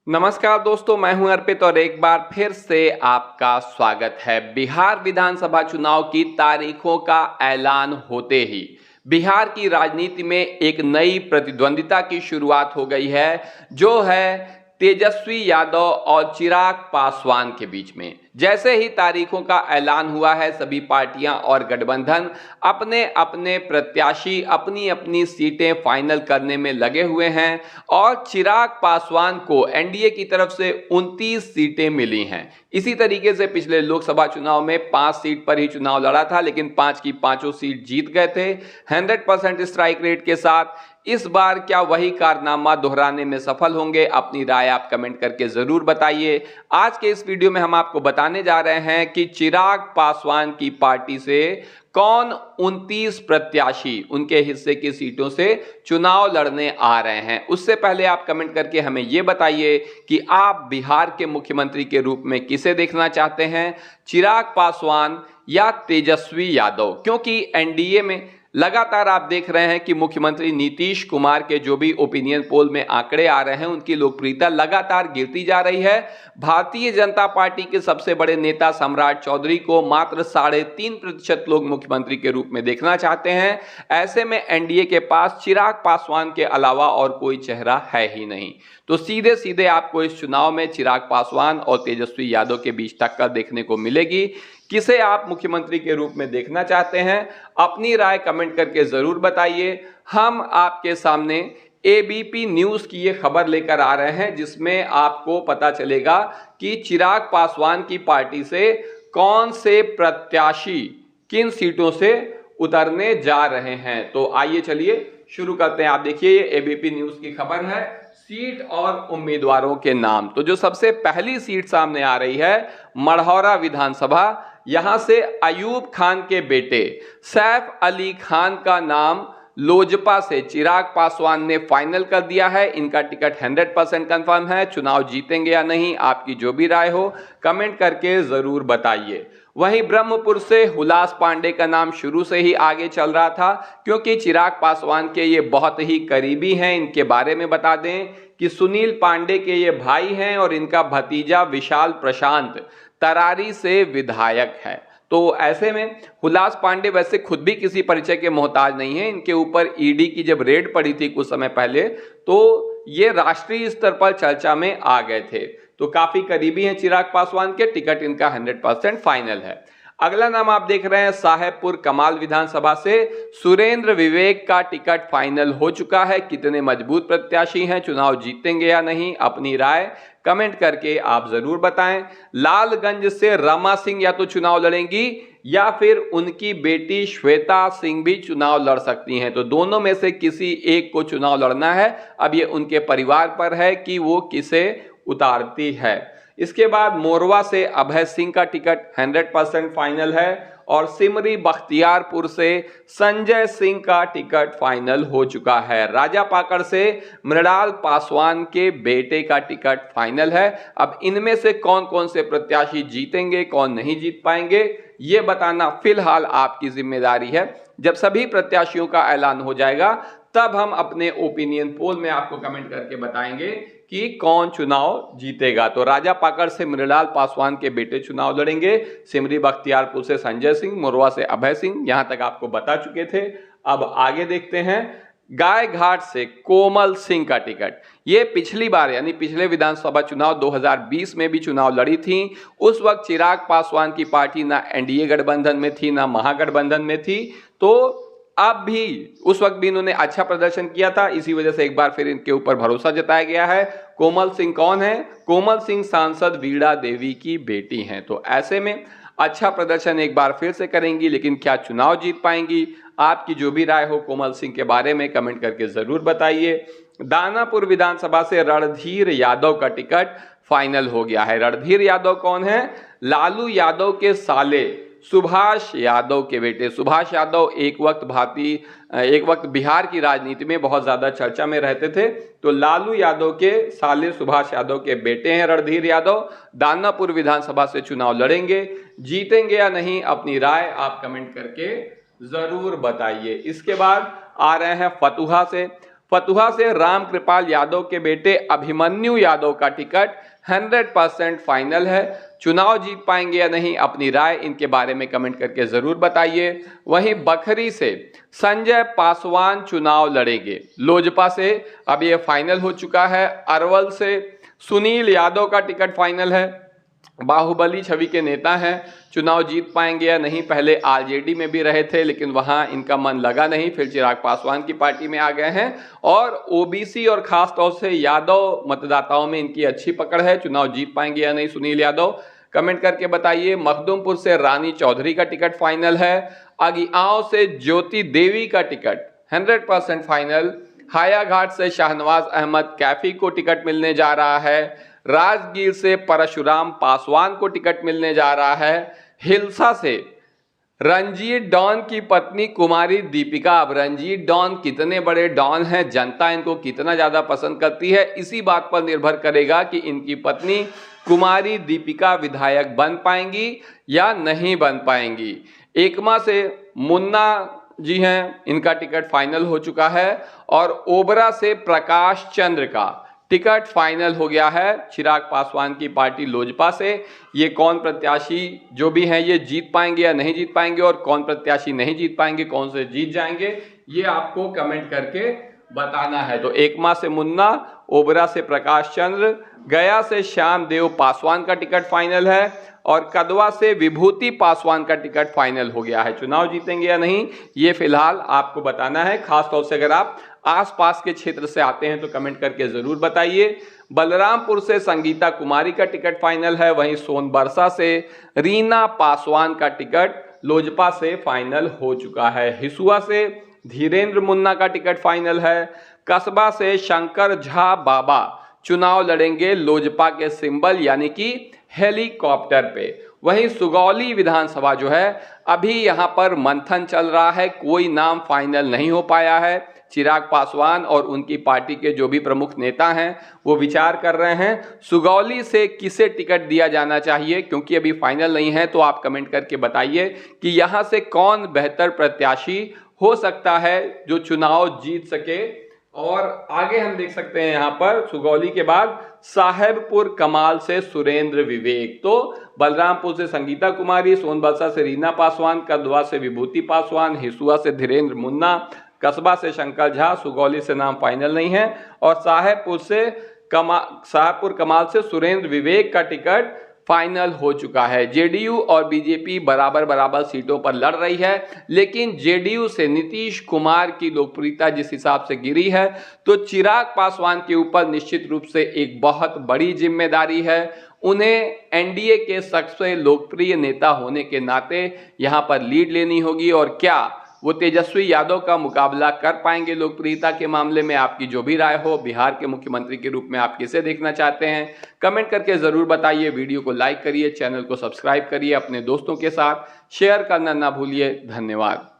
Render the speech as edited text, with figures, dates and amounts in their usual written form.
नमस्कार दोस्तों, मैं हूं अर्पित और एक बार फिर से आपका स्वागत है। बिहार विधानसभा चुनाव की तारीखों का ऐलान होते ही बिहार की राजनीति में एक नई प्रतिद्वंदिता की शुरुआत हो गई है, जो है तेजस्वी यादव और चिराग पासवान के बीच में। जैसे ही तारीखों का ऐलान हुआ है, सभी पार्टियां और गठबंधन अपने अपने प्रत्याशी अपनी अपनी सीटें फाइनल करने में लगे हुए हैं और चिराग पासवान को एनडीए की तरफ से 29 सीटें मिली हैं। इसी तरीके से पिछले लोकसभा चुनाव में 5 सीट पर ही चुनाव लड़ा था, लेकिन 5 की 5 सीट जीत गए थे 100% स्ट्राइक रेट के साथ। इस बार क्या वही कारनामा दोहराने में सफल होंगे? अपनी राय आप कमेंट करके जरूर बताइए। आज के इस वीडियो में हम आपको बताने जा रहे हैं कि चिराग पासवान की पार्टी से कौन 29 प्रत्याशी उनके हिस्से की सीटों से चुनाव लड़ने आ रहे हैं। उससे पहले आप कमेंट करके हमें यह बताइए कि आप बिहार के मुख्यमंत्री के रूप में किसे देखना चाहते हैं, चिराग पासवान या तेजस्वी यादव? क्योंकि एनडीए में लगातार आप देख रहे हैं कि मुख्यमंत्री नीतीश कुमार के जो भी ओपिनियन पोल में आंकड़े आ रहे हैं, उनकी लोकप्रियता लगातार गिरती जा रही है। भारतीय जनता पार्टी के सबसे बड़े नेता सम्राट चौधरी को मात्र 3.5% लोग मुख्यमंत्री के रूप में देखना चाहते हैं। ऐसे में एनडीए के पास चिराग पासवान के अलावा और कोई चेहरा है ही नहीं। तो सीधे सीधे आपको इस चुनाव में चिराग पासवान और तेजस्वी यादव के बीच टक्कर देखने को मिलेगी। किसे आप मुख्यमंत्री के रूप में देखना चाहते हैं? अपनी राय कमेंट करके जरूर बताइए। हम आपके सामने एबीपी न्यूज की ये खबर लेकर आ रहे हैं, जिसमें आपको पता चलेगा कि चिराग पासवान की पार्टी से कौन से प्रत्याशी किन सीटों से उतरने जा रहे हैं। तो आइए चलिए शुरू करते हैं। आप देखिए, ये एबीपी न्यूज की खबर है, सीट और उम्मीदवारों के नाम। तो जो सबसे पहली सीट सामने आ रही है, मढ़ौरा विधानसभा, यहां से अयूब खान के बेटे सैफ अली खान का नाम लोजपा से चिराग पासवान ने फाइनल कर दिया है। इनका टिकट 100% कंफर्म है। चुनाव जीतेंगे या नहीं, आपकी जो भी राय हो कमेंट करके जरूर बताइए। वहीं ब्रह्मपुर से हुलास पांडे का नाम शुरू से ही आगे चल रहा था, क्योंकि चिराग पासवान के ये बहुत ही करीबी हैं। इनके बारे में बता दें कि सुनील पांडे के ये भाई हैं और इनका भतीजा विशाल प्रशांत तरारी से विधायक है। तो ऐसे में हुलास पांडे वैसे खुद भी किसी परिचय के मोहताज नहीं है। इनके ऊपर ईडी की जब रेड पड़ी थी कुछ समय पहले, तो ये राष्ट्रीय स्तर पर चर्चा में आ गए थे। तो काफी करीबी हैं चिराग पासवान के। टिकट इनका 100% फाइनल है। अगला नाम आप देख रहे हैं, साहेबपुर कमाल विधानसभा से सुरेंद्र विवेक का टिकट फाइनल हो चुका है। कितने मजबूत प्रत्याशी हैं, चुनाव जीतेंगे या नहीं, अपनी राय कमेंट करके आप जरूर बताएं। लालगंज से रमा सिंह या तो चुनाव लड़ेंगी या फिर उनकी बेटी श्वेता सिंह भी चुनाव लड़ सकती हैं। तो दोनों में से किसी एक को चुनाव लड़ना है। अब ये उनके परिवार पर है कि वो किसे उतारती है। इसके बाद मोरवा से अभय सिंह का टिकट 100% फाइनल है और सिमरी बख्तियारपुर से संजय सिंह का टिकट फाइनल हो चुका है। राजापाकड़ से मृणाल पासवान के बेटे का टिकट फाइनल है। अब इनमें से कौन कौन से प्रत्याशी जीतेंगे, कौन नहीं जीत पाएंगे, ये बताना फिलहाल आपकी जिम्मेदारी है। जब सभी प्रत्याशियों का ऐलान हो जाएगा, तब हम अपने ओपिनियन पोल में आपको कमेंट करके बताएंगे कि कौन चुनाव जीतेगा। तो राजापाकड़ से मृणाल पासवान के बेटे चुनाव लड़ेंगे, सिमरी बख्तियारपुर से संजय सिंह, मोरवा से अभय सिंह। यहां तक आपको बता चुके थे। अब आगे देखते हैं, गाय घाट से कोमल सिंह का टिकट। ये पिछली बार यानी पिछले विधानसभा चुनाव 2020 में भी चुनाव लड़ी थी। उस वक्त चिराग पासवान की पार्टी ना एनडीए गठबंधन में थी ना महागठबंधन में थी। तो अब भी उस वक्त भी इन्होंने अच्छा प्रदर्शन किया था, इसी वजह से एक बार फिर इनके ऊपर भरोसा जताया गया है। कोमल सिंह कौन है? कोमल सिंह सांसद वीणा देवी की बेटी हैं। तो ऐसे में अच्छा प्रदर्शन एक बार फिर से करेंगी, लेकिन क्या चुनाव जीत पाएंगी? आपकी जो भी राय हो कोमल सिंह के बारे में कमेंट करके जरूर बताइए। दानापुर विधानसभा से रणधीर यादव का टिकट फाइनल हो गया है। रणधीर यादव कौन है? लालू यादव के साले सुभाष यादव के बेटे। सुभाष यादव एक वक्त बिहार की राजनीति में बहुत ज्यादा चर्चा में रहते थे। तो लालू यादव के साले सुभाष यादव के बेटे हैं रणधीर यादव। दानापुर विधानसभा से चुनाव लड़ेंगे, जीतेंगे या नहीं, अपनी राय आप कमेंट करके जरूर बताइए। इसके बाद आ रहे हैं फतुहा से। फतुहा से रामकृपाल यादव के बेटे अभिमन्यु यादव का टिकट 100% फाइनल है। चुनाव जीत पाएंगे या नहीं, अपनी राय इनके बारे में कमेंट करके जरूर बताइए। वहीं बखरी से संजय पासवान चुनाव लड़ेंगे लोजपा से, अब ये फाइनल हो चुका है। अरवल से सुनील यादव का टिकट फाइनल है। बाहुबली छवि के नेता हैं, चुनाव जीत पाएंगे या नहीं, पहले आरजेडी में भी रहे थे लेकिन वहां इनका मन लगा नहीं, फिर चिराग पासवान की पार्टी में आ गए हैं। और ओबीसी और खास तौर से यादव मतदाताओं में इनकी अच्छी पकड़ है। चुनाव जीत पाएंगे या नहीं सुनील यादव, कमेंट करके बताइए। मखदुमपुर से रानी चौधरी का टिकट फाइनल है। अगिआंव से ज्योति देवी का टिकट 100% फाइनल। हायाघाट से शाहनवाज अहमद कैफी को टिकट मिलने जा रहा है। राजगीर से परशुराम पासवान को टिकट मिलने जा रहा है। हिल्सा से रंजीत डॉन की पत्नी कुमारी दीपिका, अब रंजीत डॉन कितने बड़े डॉन हैं, जनता इनको कितना ज्यादा पसंद करती है, इसी बात पर निर्भर करेगा कि इनकी पत्नी कुमारी दीपिका विधायक बन पाएंगी या नहीं बन पाएंगी। एकमा से मुन्ना जी हैं, इनका टिकट फाइनल हो चुका है। और ओबरा से प्रकाश चंद्र का टिकट फाइनल हो गया है चिराग पासवान की पार्टी लोजपा से। ये कौन प्रत्याशी जो भी हैं ये जीत पाएंगे या नहीं जीत पाएंगे, और कौन प्रत्याशी नहीं जीत पाएंगे, कौन से जीत जाएंगे, ये आपको कमेंट करके बताना है। तो एकमा से मुन्ना, ओबरा से प्रकाश चंद्र, गया से श्याम देव पासवान का टिकट फाइनल है। और कदवा से विभूति पासवान का टिकट फाइनल हो गया है। चुनाव जीतेंगे या नहीं ये फिलहाल आपको बताना है। खासतौर से अगर आप आसपास के क्षेत्र से आते हैं तो कमेंट करके जरूर बताइए। बलरामपुर से संगीता कुमारी का टिकट फाइनल है। वहीं सोनबरसा से रीना पासवान का टिकट लोजपा से फाइनल हो चुका है। हिसुआ से धीरेन्द्र मुन्ना का टिकट फाइनल है। कस्बा से शंकर झा बाबा चुनाव लड़ेंगे लोजपा के सिंबल यानी कि हेलीकॉप्टर पे। वहीं सुगौली विधानसभा जो है अभी यहां पर मंथन चल रहा है, कोई नाम फाइनल नहीं हो पाया है। चिराग पासवान और उनकी पार्टी के जो भी प्रमुख नेता हैं वो विचार कर रहे हैं सुगौली से किसे टिकट दिया जाना चाहिए, क्योंकि अभी फाइनल नहीं है। तो आप कमेंट करके बताइए कि यहां से कौन बेहतर प्रत्याशी हो सकता है जो चुनाव जीत सके। और आगे हम देख सकते हैं यहाँ पर सुगौली के बाद साहेबपुर कमाल से सुरेंद्र विवेक, तो बलरामपुर से संगीता कुमारी, सोनबरसा से रीना पासवान, कदवा से विभूति पासवान, हिसुआ से धीरेन्द्र मुन्ना, कस्बा से शंकर झा, सुगौली से नाम फाइनल नहीं है। और साहेबपुर कमाल से सुरेंद्र विवेक का टिकट फाइनल हो चुका है। जेडीयू और बीजेपी बराबर बराबर सीटों पर लड़ रही है, लेकिन जेडीयू से नीतीश कुमार की लोकप्रियता जिस हिसाब से गिरी है तो चिराग पासवान के ऊपर निश्चित रूप से एक बहुत बड़ी जिम्मेदारी है। उन्हें एनडीए के सबसे लोकप्रिय नेता होने के नाते यहां पर लीड लेनी होगी। और क्या वो तेजस्वी यादव का मुकाबला कर पाएंगे लोकप्रियता के मामले में? आपकी जो भी राय हो, बिहार के मुख्यमंत्री के रूप में आप किसे देखना चाहते हैं, कमेंट करके जरूर बताइए। वीडियो को लाइक करिए, चैनल को सब्सक्राइब करिए, अपने दोस्तों के साथ शेयर करना ना भूलिए। धन्यवाद।